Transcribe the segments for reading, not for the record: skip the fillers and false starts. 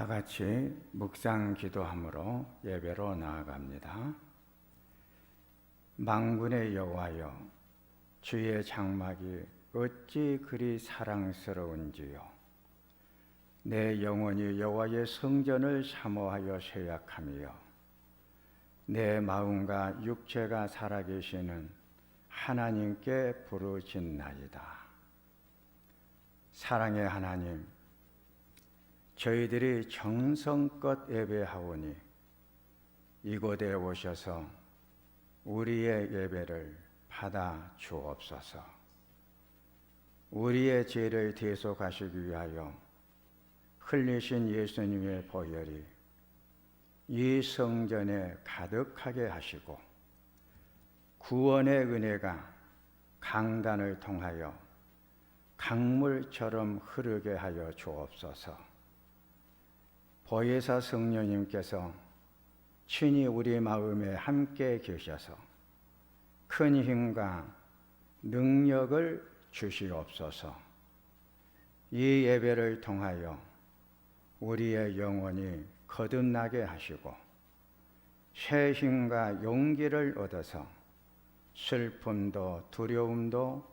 다 같이 묵상 기도함으로 예배로 나아갑니다. 만군의 여호와여, 주의 장막이 어찌 그리 사랑스러운지요. 내 영혼이 여호와의 성전을 사모하여 쇠약하며 내 마음과 육체가 살아계시는 하나님께 부르짖나이다. 사랑의 하나님, 저희들이 정성껏 예배하오니 이곳에 오셔서 우리의 예배를 받아 주옵소서. 우리의 죄를 대속하시기 위하여 흘리신 예수님의 보혈이 이 성전에 가득하게 하시고 구원의 은혜가 강단을 통하여 강물처럼 흐르게 하여 주옵소서. 보혜사 성령님께서 친히 우리 마음에 함께 계셔서 큰 힘과 능력을 주시옵소서. 이 예배를 통하여 우리의 영혼이 거듭나게 하시고 새 힘과 용기를 얻어서 슬픔도 두려움도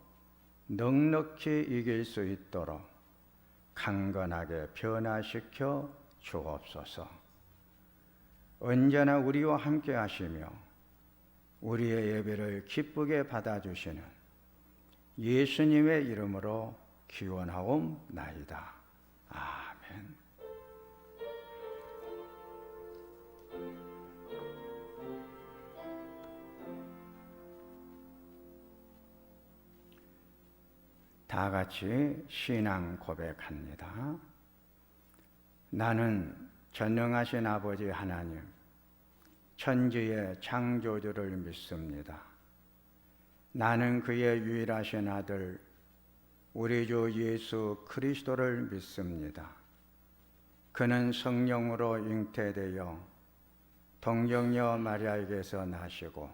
넉넉히 이길 수 있도록 강건하게 변화시켜 주옵소서. 언제나 우리와 함께 하시며 우리의 예배를 기쁘게 받아주시는 예수님의 이름으로 기원하옵나이다. 아멘. 다 같이 신앙 고백합니다. 나는 전능하신 아버지 하나님, 천지의 창조주를 믿습니다. 나는 그의 유일하신 아들, 우리 주 예수 그리스도를 믿습니다. 그는 성령으로 잉태되어 동정녀 마리아에게서 나시고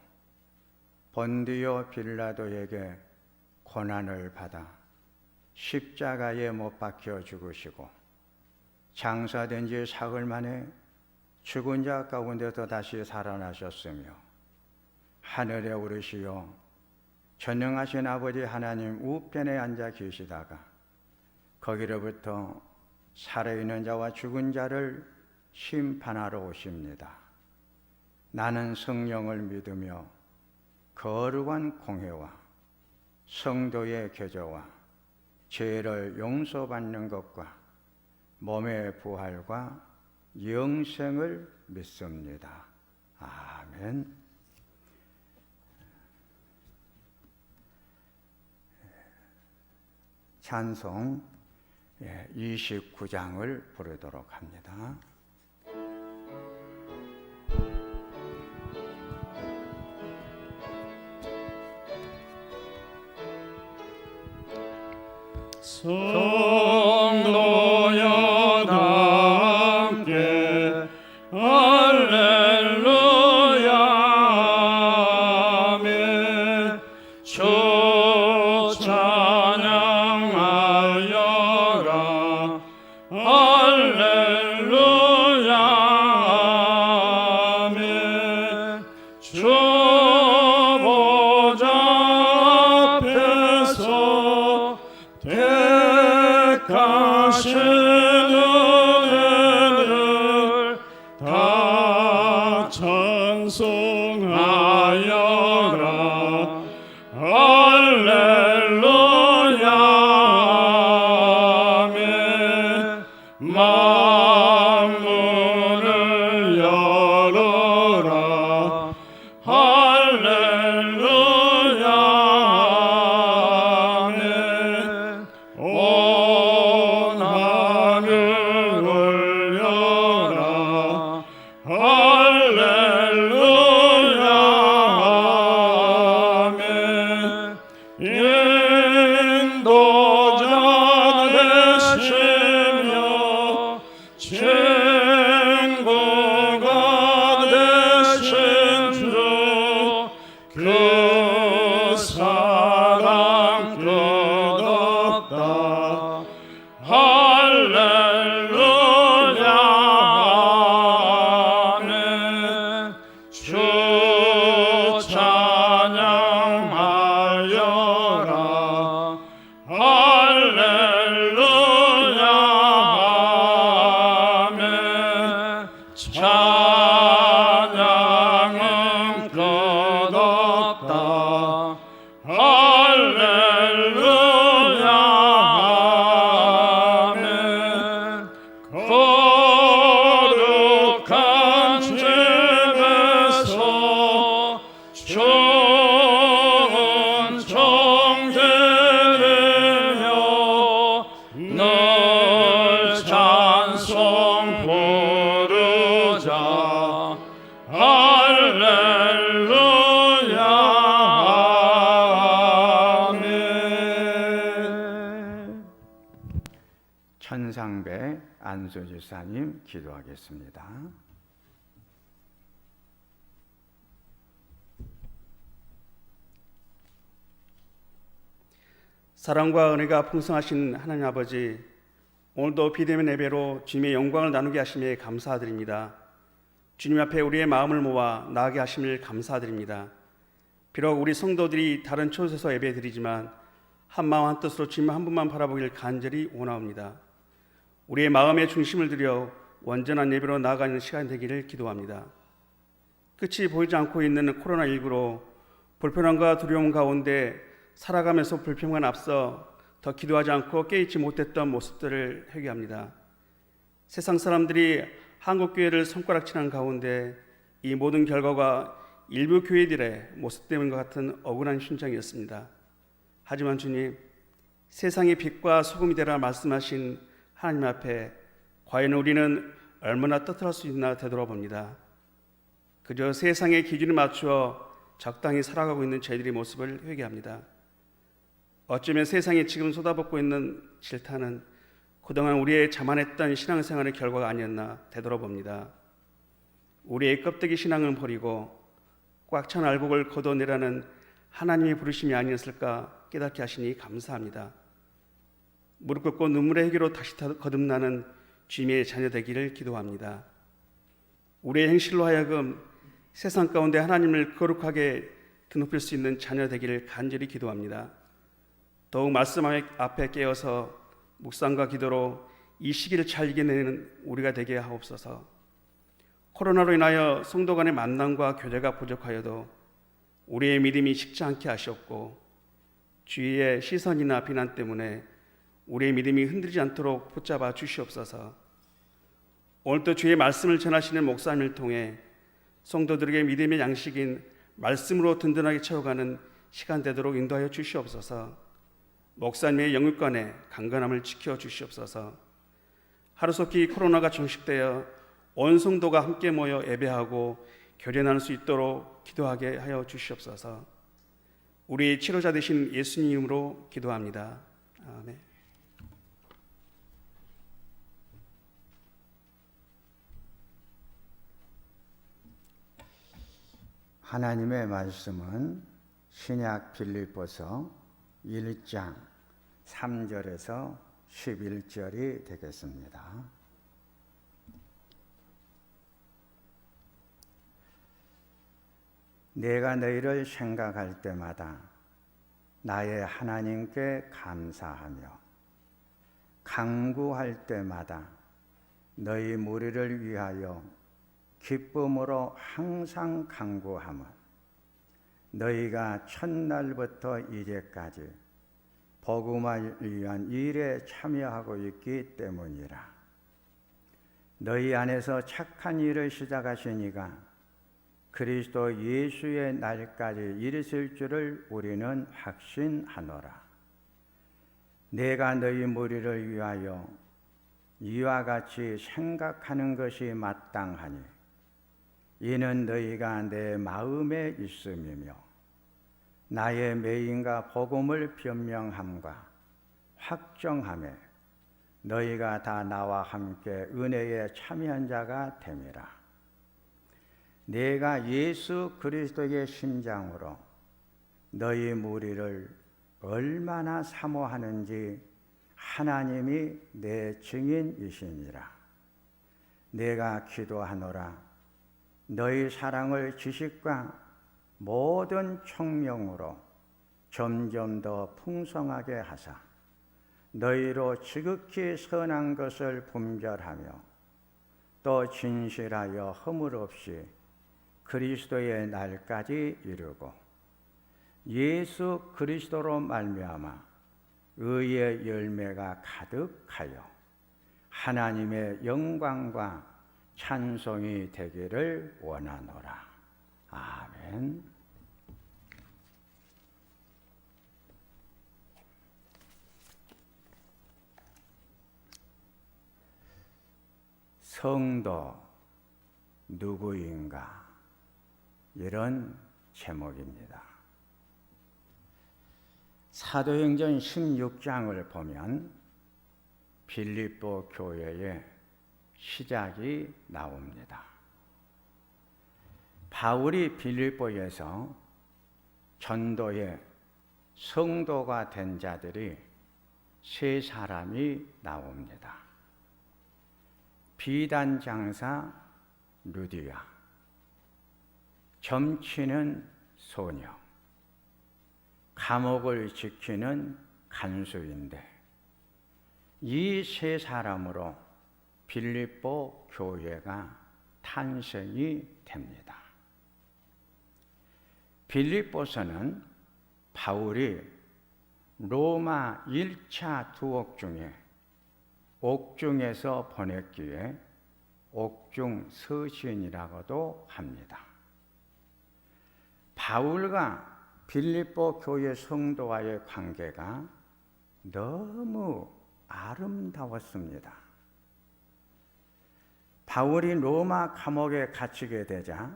본디오 빌라도에게 고난을 받아 십자가에 못 박혀 죽으시고 장사된 지 사흘 만에 죽은 자 가운데서 다시 살아나셨으며 하늘에 오르시어 전능하신 아버지 하나님 우편에 앉아 계시다가 거기로부터 살아있는 자와 죽은 자를 심판하러 오십니다. 나는 성령을 믿으며 거룩한 공회와 성도의 교제와 죄를 용서받는 것과 몸의 부활과 영생을 믿습니다. 아멘. 찬송 29장을 부르도록 합니다. 성도여 다 함께 할렐루야 아멘. 주 찬양하여라 할렐루야 아멘. 주 보좌 앞에서 찬양은 끝없다. 할렐루야 아멘. 거룩한 집에서 좋은 종 들으며 늘 찬송 부르자. 할렐루야 아멘. 천상배 안수지사님 기도하겠습니다. 사랑과 은혜가 풍성하신 하나님 아버지, 오늘도 비대면 예배로 주님의 영광을 나누게 하심에 감사드립니다. 주님 앞에 우리의 마음을 모아 나아가게 하심을 감사드립니다. 비록 우리 성도들이 다른 곳에서 예배드리지만 한마음 한뜻으로 주님 한 분만 바라보길 간절히 원하옵니다. 우리의 마음의 중심을 들여 온전한 예배로 나아가는 시간 되기를 기도합니다. 끝이 보이지 않고 있는 코로나19로 불편함과 두려움 가운데 살아가면서 불평만 앞서 더 기도하지 않고 깨있지 못했던 모습들을 회개합니다. 세상 사람들이 한국교회를 손가락질한 가운데 이 모든 결과가 일부 교회들의 모습 때문인 것 같은 억울한 심정이었습니다. 하지만 주님, 세상의 빛과 소금이 되라 말씀하신 하나님 앞에 과연 우리는 얼마나 떳떳할 수 있나 되돌아봅니다. 그저 세상의 기준에 맞추어 적당히 살아가고 있는 저희들의 모습을 회개합니다. 어쩌면 세상이 지금 쏟아붓고 있는 질타는 그동안 우리의 자만했던 신앙생활의 결과가 아니었나 되돌아봅니다. 우리의 껍데기 신앙을 버리고 꽉 찬 알곡을 걷어내라는 하나님의 부르심이 아니었을까 깨닫게 하시니 감사합니다. 무릎 꿇고 눈물의 해결로 다시 거듭나는 주님의 자녀 되기를 기도합니다. 우리의 행실로 하여금 세상 가운데 하나님을 거룩하게 드높일 수 있는 자녀 되기를 간절히 기도합니다. 더욱 말씀 앞에 깨어서 묵상과 기도로 이 시기를 잘 이겨내는 우리가 되게 하옵소서. 코로나로 인하여 성도 간의 만남과 교제가 부족하여도 우리의 믿음이 식지 않게 하시옵고 주위의 시선이나 비난 때문에 우리의 믿음이 흔들리지 않도록 붙잡아 주시옵소서. 오늘도 주의 말씀을 전하시는 목사님을 통해 성도들에게 믿음의 양식인 말씀으로 든든하게 채워가는 시간 되도록 인도하여 주시옵소서. 목사님의 영육간의 강건함을 지켜 주시옵소서. 하루속히 코로나가 종식되어 온 성도가 함께 모여 예배하고 교제 나눌 수 있도록 기도하게 하여 주시옵소서. 우리 치료자 되신 예수님 이름으로 기도합니다. 아멘. 하나님의 말씀은 신약 빌립보서 1장 3절에서 11절이 되겠습니다. 내가 너희를 생각할 때마다 나의 하나님께 감사하며 간구할 때마다 너희 무리를 위하여 기쁨으로 항상 간구함은 너희가 첫날부터 이제까지 복음을 위한 일에 참여하고 있기 때문이라. 너희 안에서 착한 일을 시작하신 이가 그리스도 예수의 날까지 이르실 줄을 우리는 확신하노라. 내가 너희 무리를 위하여 이와 같이 생각하는 것이 마땅하니 이는 너희가 내 마음에 있음이며 나의 매인과 복음을 변명함과 확정함에 너희가 다 나와 함께 은혜에 참여한 자가 됨이라. 내가 예수 그리스도의 심장으로 너희 무리를 얼마나 사모하는지 하나님이 내 증인이시니라. 내가 기도하노라. 너희 사랑을 지식과 모든 총명으로 점점 더 풍성하게 하사 너희로 지극히 선한 것을 분별하며 또 진실하여 허물 없이 그리스도의 날까지 이루고 예수 그리스도로 말미암아 의의 열매가 가득하여 하나님의 영광과 찬송이 되기를 원하노라. 아멘. 성도 누구인가? 이런 제목입니다. 사도행전 16장을 보면 빌립보 교회의 시작이 나옵니다. 바울이 빌립보에서 전도의 성도가 된 자들이 세 사람이 나옵니다. 비단 장사 루디아, 점치는 소녀, 감옥을 지키는 간수인데 이 세 사람으로 빌립보 교회가 탄생이 됩니다. 빌립보서는 바울이 로마 1차 투옥 중에 옥중에서 보냈기에 옥중 서신이라고도 합니다. 바울과 빌립보 교회 성도와의 관계가 너무 아름다웠습니다. 바울이 로마 감옥에 갇히게 되자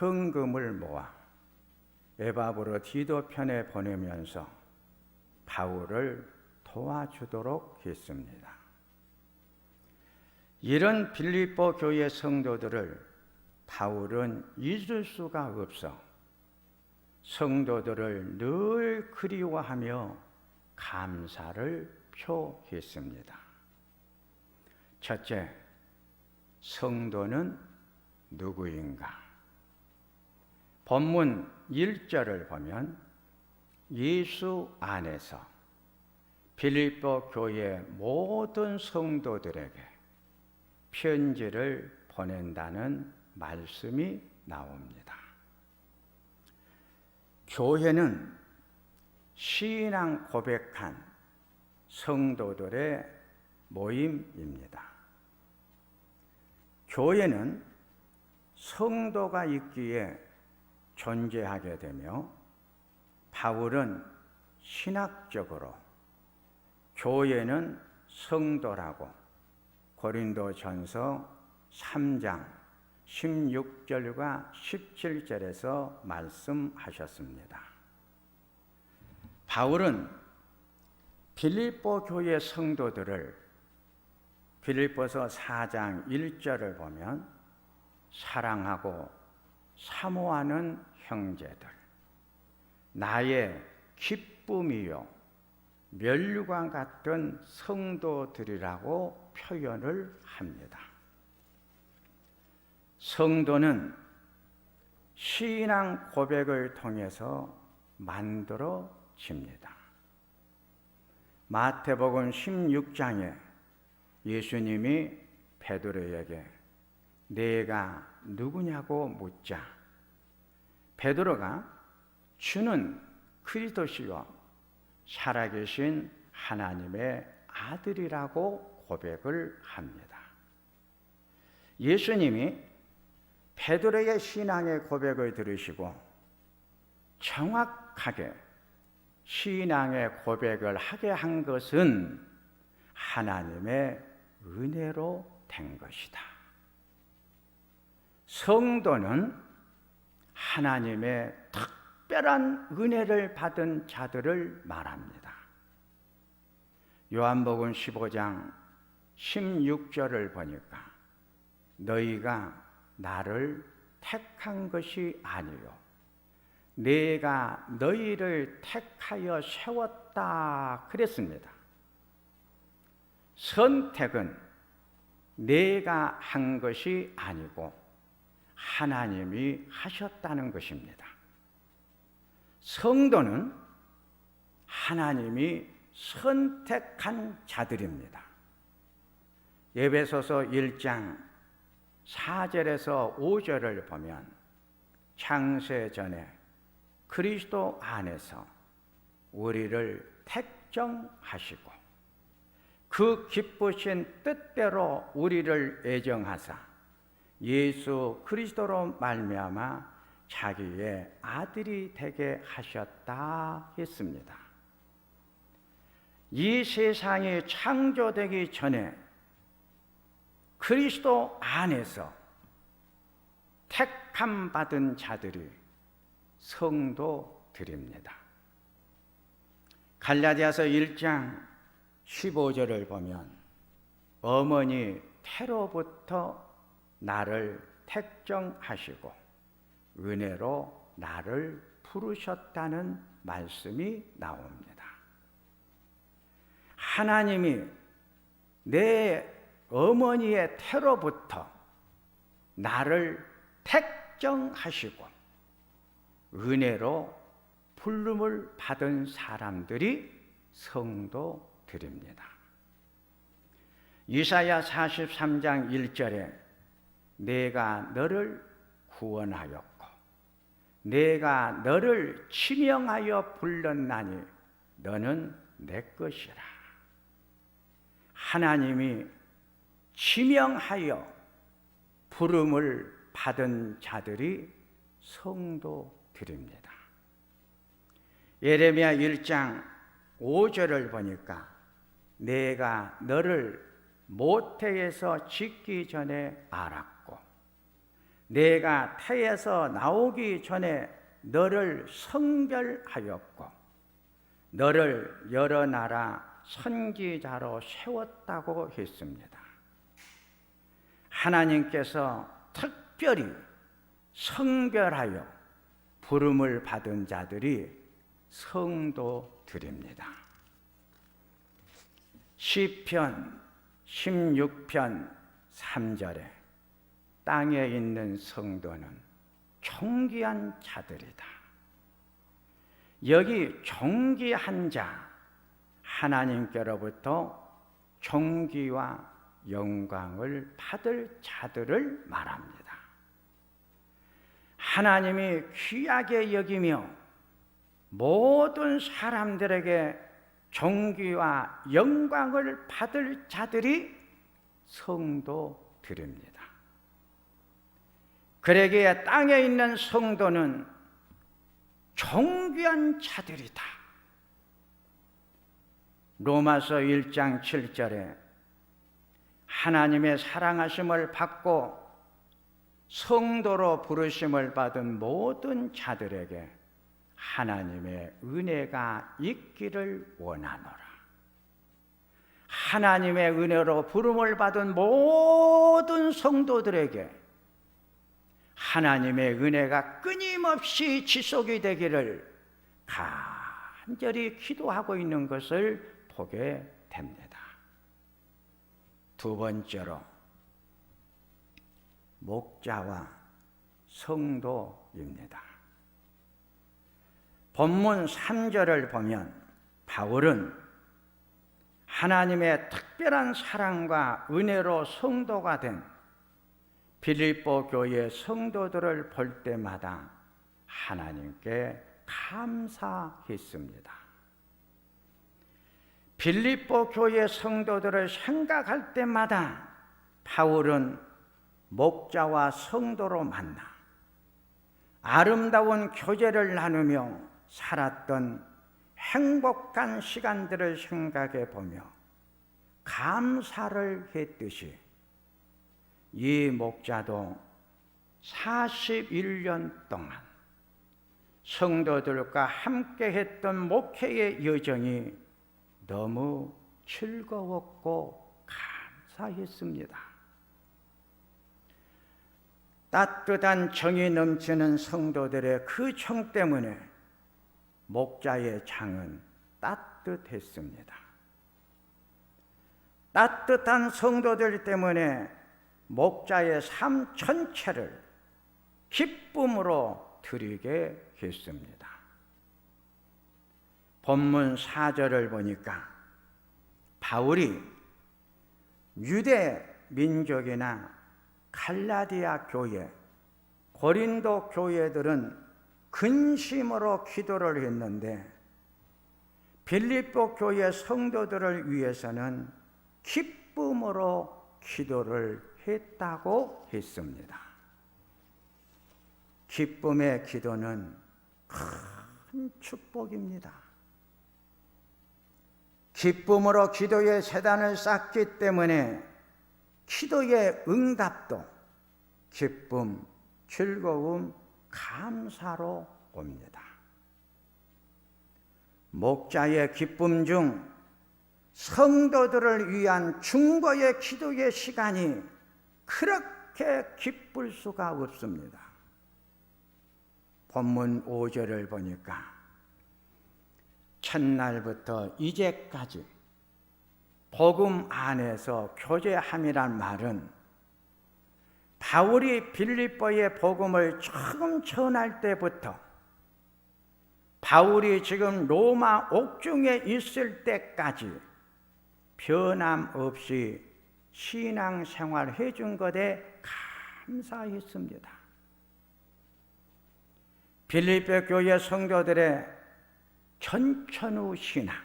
헌금을 모아 에바브로 디도 편에 보내면서 바울을 도와주도록 했습니다. 이런 빌립보 교회 성도들을 바울은 잊을 수가 없어 성도들을 늘 그리워하며 감사를 표했습니다. 첫째, 성도는 누구인가? 본문 1절을 보면 예수 안에서 빌립보 교회 모든 성도들에게 편지를 보낸다는 말씀이 나옵니다. 교회는 신앙 고백한 성도들의 모임입니다. 교회는 성도가 있기에 존재하게 되며 바울은 신학적으로 교회는 성도라고 고린도전서 3장 16절과 17절에서 말씀하셨습니다. 바울은 빌립보 교회 성도들을 빌립보서 4장 1절을 보면 사랑하고 사모하는 형제들, 나의 기쁨이요 멸류관 같은 성도들이라고 표현을 합니다. 성도는 신앙 고백을 통해서 만들어집니다. 마태복음 16장에 예수님이 베드로에게 내가 누구냐고 묻자 베드로가 주는 그리스도시요 살아계신 하나님의 아들이라고 고백을 합니다. 예수님이 베드로의 신앙의 고백을 들으시고 정확하게 신앙의 고백을 하게 한 것은 하나님의 은혜로 된 것이다. 성도는 하나님의 특별한 은혜를 받은 자들을 말합니다. 요한복음 15장 16절을 보니까 너희가 나를 택한 것이 아니요 내가 너희를 택하여 세웠다 그랬습니다. 선택은 내가 한 것이 아니고 하나님이 하셨다는 것입니다. 성도는 하나님이 선택한 자들입니다. 에베소서 1장 4절에서 5절을 보면 창세 전에 그리스도 안에서 우리를 택정하시고 그 기쁘신 뜻대로 우리를 애정하사 예수 그리스도로 말미암아 자기의 아들이 되게 하셨다 했습니다. 이 세상이 창조되기 전에 그리스도 안에서 택함 받은 자들이 성도들입니다. 갈라디아서 1장 15절을 보면 어머니 태로부터 나를 택정하시고 은혜로 나를 부르셨다는 말씀이 나옵니다. 하나님이 내 어머니의 태로부터 나를 택정하시고 은혜로 부름을 받은 사람들이 성도들입니다. 이사야 43장 1절에 내가 너를 구원하였고 내가 너를 지명하여 불렀나니 너는 내 것이라. 하나님이 지명하여 부름을 받은 자들이 성도들입니다. 예레미야 1장 5절을 보니까 내가 너를 모태에서 짓기 전에 알았고 내가 태에서 나오기 전에 너를 성별하였고 너를 여러 나라 선지자로 세웠다고 했습니다. 하나님께서 특별히 성별하여 부름을 받은 자들이 성도들입니다. 시편 16편 3절에 땅에 있는 성도는 존귀한 자들이다. 여기 존귀한 자, 하나님께로부터 존귀와 영광을 받을 자들을 말합니다. 하나님이 귀하게 여기며 모든 사람들에게 존귀와 영광을 받을 자들이 성도들입니다. 그러기에 땅에 있는 성도는 존귀한 자들이다. 로마서 1장 7절에 하나님의 사랑하심을 받고 성도로 부르심을 받은 모든 자들에게 하나님의 은혜가 있기를 원하노라. 하나님의 은혜로 부름을 받은 모든 성도들에게 하나님의 은혜가 끊임없이 지속이 되기를 간절히 기도하고 있는 것을 보게 됩니다. 두 번째로 목자와 성도입니다. 본문 3절을 보면 바울은 하나님의 특별한 사랑과 은혜로 성도가 된 빌립보 교회 성도들을 볼 때마다 하나님께 감사했습니다. 빌립보 교회 성도들을 생각할 때마다 바울은 목자와 성도로 만나 아름다운 교제를 나누며 살았던 행복한 시간들을 생각해 보며 감사를 했듯이 이 목자도 41년 동안 성도들과 함께 했던 목회의 여정이 너무 즐거웠고 감사했습니다. 따뜻한 정이 넘치는 성도들의 그 정 때문에 목자의 장은 따뜻했습니다. 따뜻한 성도들 때문에 목자의 삶 전체를 기쁨으로 드리게 했습니다. 본문 4절을 보니까 바울이 유대 민족이나 갈라디아 교회, 고린도 교회들은 근심으로 기도를 했는데 빌립보 교회 성도들을 위해서는 기쁨으로 기도를 했다고 했습니다. 기쁨의 기도는 큰 축복입니다. 기쁨으로 기도의 세단을 쌓기 때문에 기도의 응답도 기쁨, 즐거움, 감사로 옵니다. 목자의 기쁨 중 성도들을 위한 중보의 기도의 시간이 그렇게 기쁠 수가 없습니다. 본문 5절을 보니까 첫날부터 이제까지 복음 안에서 교제함이란 말은 바울이 빌립보의 복음을 처음 전할 때부터 바울이 지금 로마 옥중에 있을 때까지 변함없이 신앙생활 해준 것에 감사했습니다. 빌립보 교회 성도들의 견천후 신앙,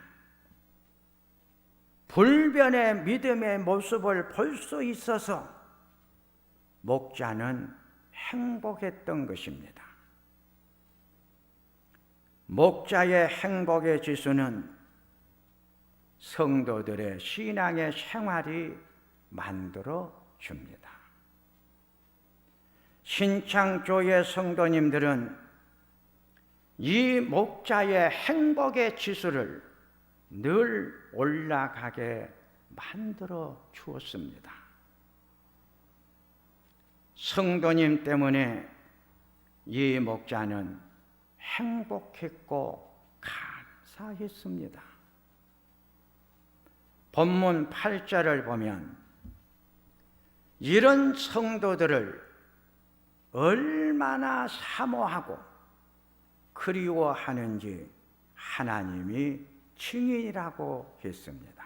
불변의 믿음의 모습을 볼 수 있어서 목자는 행복했던 것입니다. 목자의 행복의 지수는 성도들의 신앙의 생활이 만들어 줍니다. 신창교회 성도님들은 이 목자의 행복의 지수를 늘 올라가게 만들어 주었습니다. 성도님 때문에 이 목자는 행복했고 감사했습니다. 본문 8절을 보면 이런 성도들을 얼마나 사모하고 그리워하는지 하나님이 증인이라고 했습니다.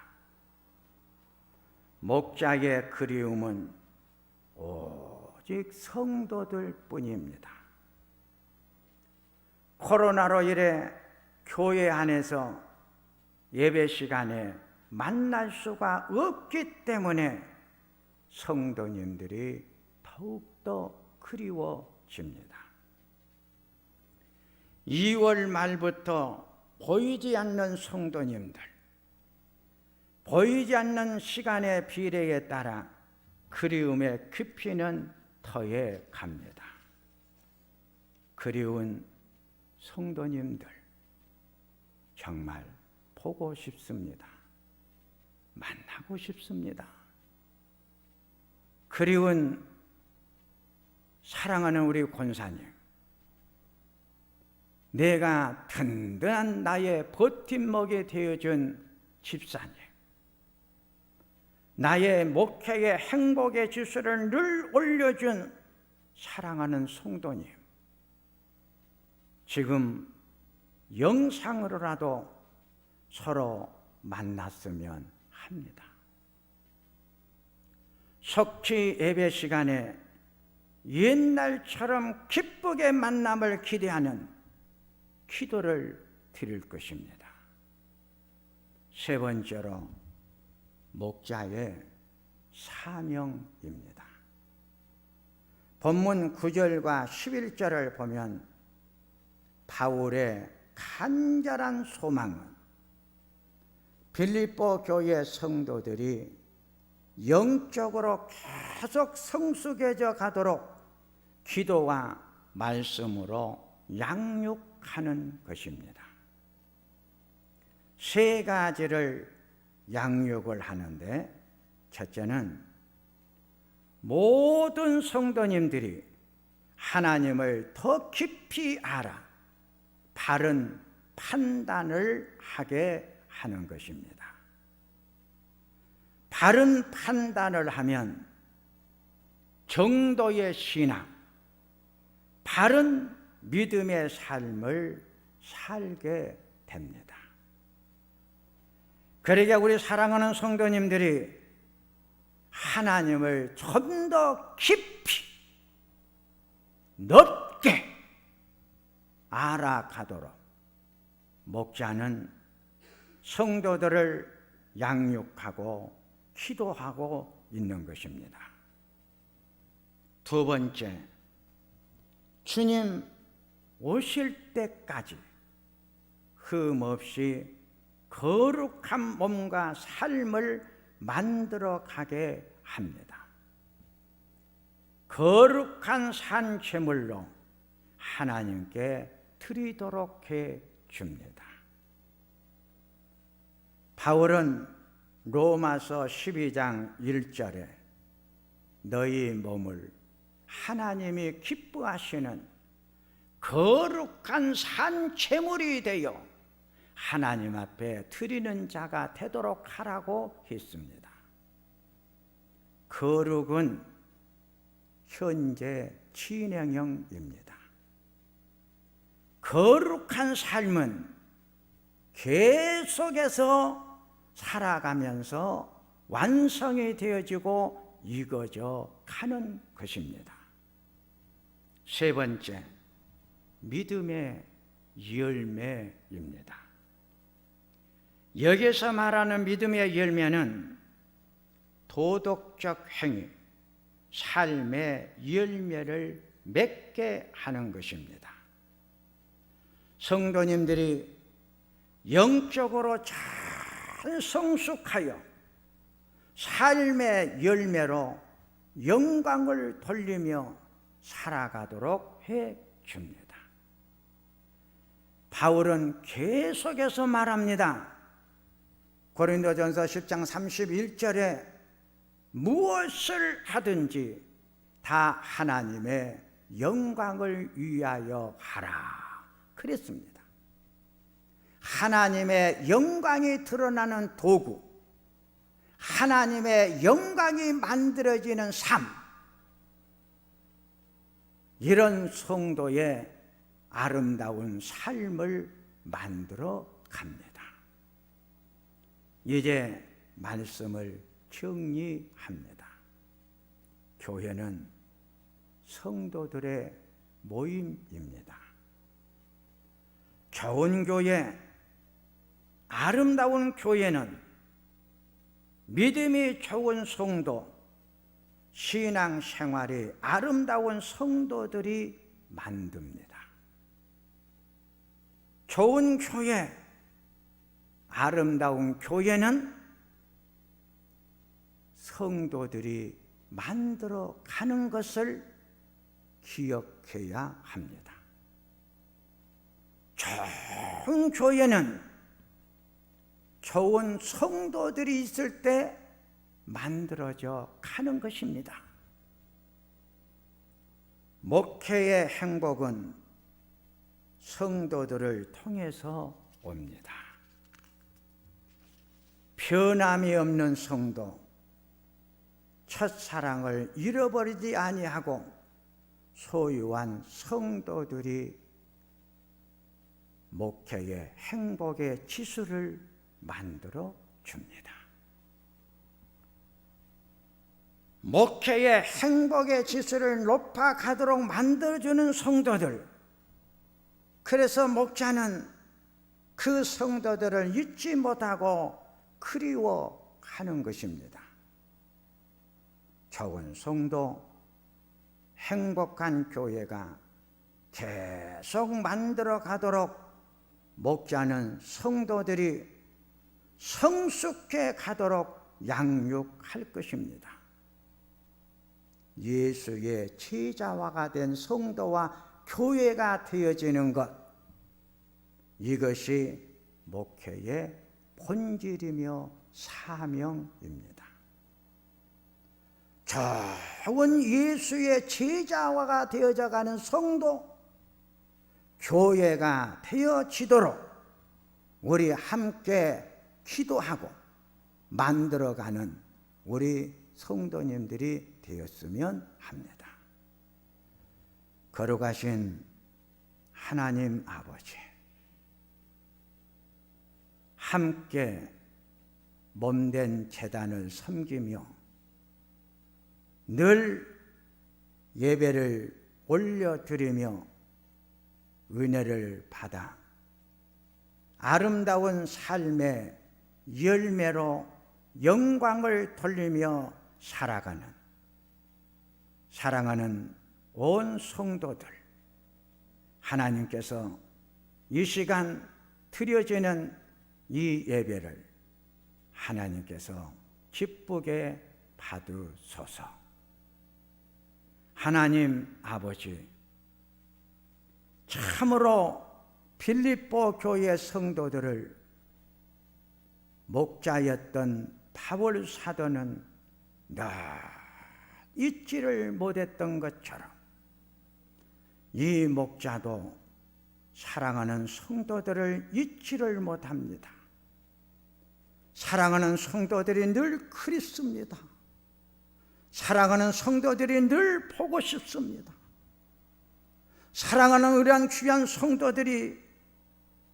목자의 그리움은 오직 성도들 뿐입니다. 코로나로 인해 교회 안에서 예배 시간에 만날 수가 없기 때문에 성도님들이 더욱더 그리워집니다. 2월 말부터 보이지 않는 성도님들, 보이지 않는 시간의 비례에 따라 그리움의 깊이는 더해 갑니다. 그리운 성도님들 정말 보고 싶습니다. 만나고 싶습니다. 그리운 사랑하는 우리 권사님, 내가 든든한 나의 버팀목이 되어준 집사님, 나의 목회의 행복의 지수를 늘 올려준 사랑하는 성도님, 지금 영상으로라도 서로 만났으면 합니다. 속죄 예배 시간에 옛날처럼 기쁘게 만남을 기대하는 기도를 드릴 것입니다. 세 번째로 목자의 사명입니다. 본문 9절과 11절을 보면 바울의 간절한 소망은 빌립보 교회 성도들이 영적으로 계속 성숙해져 가도록 기도와 말씀으로 양육하는 것입니다. 세 가지를 양육을 하는데, 첫째는 모든 성도님들이 하나님을 더 깊이 알아 바른 판단을 하게 하는 것입니다. 바른 판단을 하면 정도의 신앙, 바른 믿음의 삶을 살게 됩니다. 그러게 우리 사랑하는 성도님들이 하나님을 좀 더 깊이 넓게 알아가도록 목자는 성도들을 양육하고 기도하고 있는 것입니다. 두 번째, 주님 오실 때까지 흠없이 거룩한 몸과 삶을 만들어 가게 합니다. 거룩한 산제물로 하나님께 드리도록 해 줍니다. 바울은 로마서 12장 1절에 너희 몸을 하나님이 기뻐하시는 거룩한 산제물이 되어 하나님 앞에 드리는 자가 되도록 하라고 했습니다. 거룩은 현재 진행형입니다. 거룩한 삶은 계속해서 살아가면서 완성이 되어지고 이루어져 가는 것입니다. 세 번째, 믿음의 열매입니다. 여기서 말하는 믿음의 열매는 도덕적 행위, 삶의 열매를 맺게 하는 것입니다. 성도님들이 영적으로 잘 성숙하여 삶의 열매로 영광을 돌리며 살아가도록 해 줍니다. 바울은 계속해서 말합니다. 고린도전서 10장 31절에 무엇을 하든지 다 하나님의 영광을 위하여 하라 그랬습니다. 하나님의 영광이 드러나는 도구, 하나님의 영광이 만들어지는 삶, 이런 성도의 아름다운 삶을 만들어 갑니다. 이제 말씀을 정리합니다. 교회는 성도들의 모임입니다. 좋은 교회, 아름다운 교회는 믿음이 좋은 성도, 신앙생활이 아름다운 성도들이 만듭니다. 좋은 교회, 아름다운 교회는 성도들이 만들어 가는 것을 기억해야 합니다. 좋은 교회는 좋은 성도들이 있을 때 만들어져 가는 것입니다. 목회의 행복은 성도들을 통해서 옵니다. 변함이 없는 성도, 첫사랑을 잃어버리지 아니하고 소유한 성도들이 목회의 행복의 지수를 만들어 줍니다. 목회의 행복의 지수를 높아가도록 만들어주는 성도들, 그래서 목자는 그 성도들을 잊지 못하고 그리워하는 것입니다. 좋은 성도, 행복한 교회가 계속 만들어 가도록 목자는 성도들이 성숙해 가도록 양육할 것입니다. 예수의 제자화가 된 성도와 교회가 되어지는 것, 이것이 목회의 본질이며 사명입니다. 좋은 예수의 제자화가 되어져가는 성도, 교회가 되어지도록 우리 함께 기도하고 만들어가는 우리 성도님들이 되었으면 합니다. 거룩하신 하나님 아버지, 함께 몸된 제단을 섬기며 늘 예배를 올려드리며 은혜를 받아 아름다운 삶의 열매로 영광을 돌리며 살아가는 사랑하는 온 성도들, 하나님께서 이 시간 드려지는 이 예배를 하나님께서 기쁘게 받으소서. 하나님 아버지, 참으로 빌립보 교회 성도들을 목자였던 바울 사도는 잊지를 못했던 것처럼 이 목자도 사랑하는 성도들을 잊지를 못합니다. 사랑하는 성도들이 늘 그립습니다. 사랑하는 성도들이 늘 보고 싶습니다. 사랑하는 우리 귀한 성도들이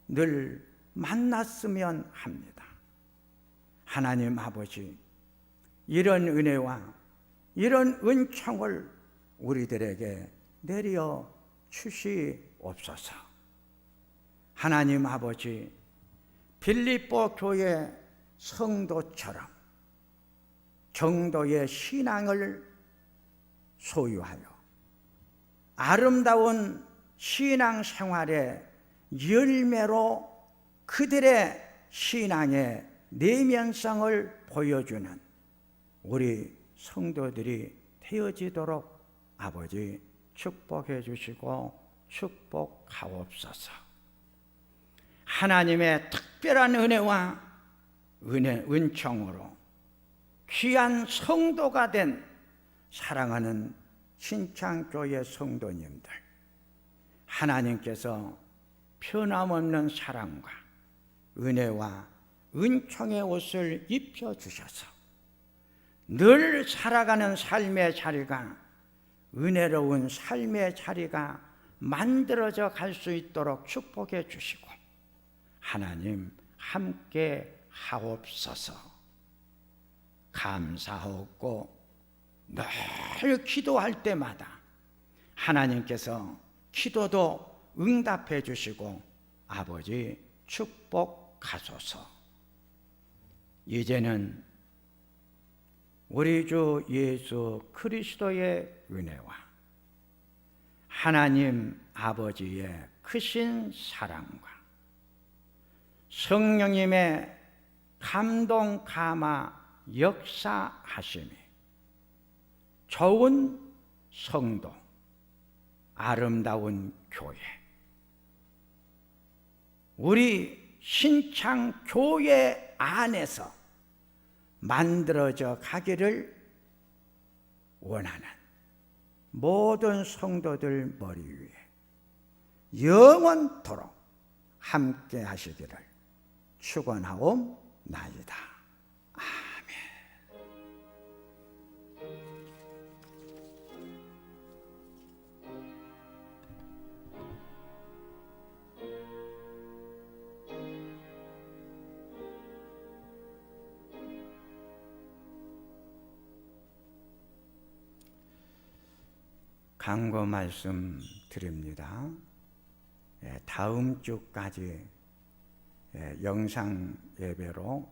늘 만났으면 합니다. 하나님 아버지, 이런 은혜와 이런 은총을 우리들에게 내려 주시옵소서. 하나님 아버지, 빌립보 교회 성도처럼 정도의 신앙을 소유하여 아름다운 신앙 생활의 열매로 그들의 신앙의 내면성을 보여주는 우리 성도들이 되어지도록 아버지 축복해 주시고 축복하옵소서. 하나님의 특별한 은혜와 은총으로 귀한 성도가 된 사랑하는 신창교회 성도님들, 하나님께서 변함없는 사랑과 은혜와 은총의 옷을 입혀주셔서 늘 살아가는 삶의 자리가 은혜로운 삶의 자리가 만들어져 갈 수 있도록 축복해 주시고 하나님 함께 하옵소서. 감사하고 늘 기도할 때마다 하나님께서 기도도 응답해 주시고 아버지 축복하소서. 이제는 우리 주 예수 그리스도의 은혜와 하나님 아버지의 크신 사랑과 성령님의 감동 감화 역사하심이 좋은 성도, 아름다운 교회, 우리 신창 교회 안에서 만들어져 가기를 원하는 모든 성도들 머리 위에 영원토록 함께 하시기를 축원하옵나이다. 아멘. 강고 말씀 드립니다. 다음 주까지 영상 예배로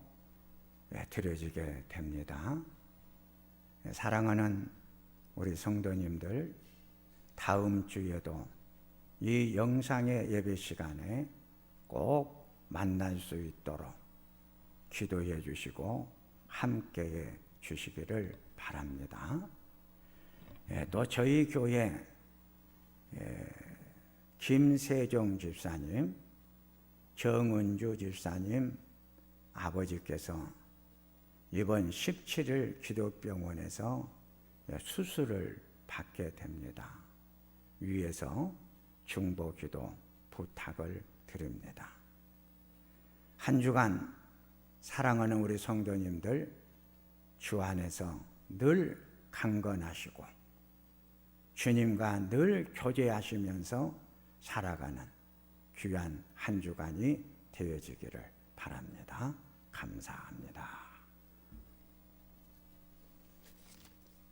드려지게 됩니다. 사랑하는 우리 성도님들, 다음 주에도 이 영상의 예배 시간에 꼭 만날 수 있도록 기도해 주시고 함께해 주시기를 바랍니다. 또 저희 교회 김세종 집사님, 정은주 집사님 아버지께서 이번 17일 기독병원에서 수술을 받게 됩니다. 위에서 중보기도 부탁을 드립니다. 한 주간 사랑하는 우리 성도님들 주 안에서 늘 강건하시고 주님과 늘 교제하시면서 살아가는 귀한 한 주간이 되어지기를 바랍니다. 감사합니다.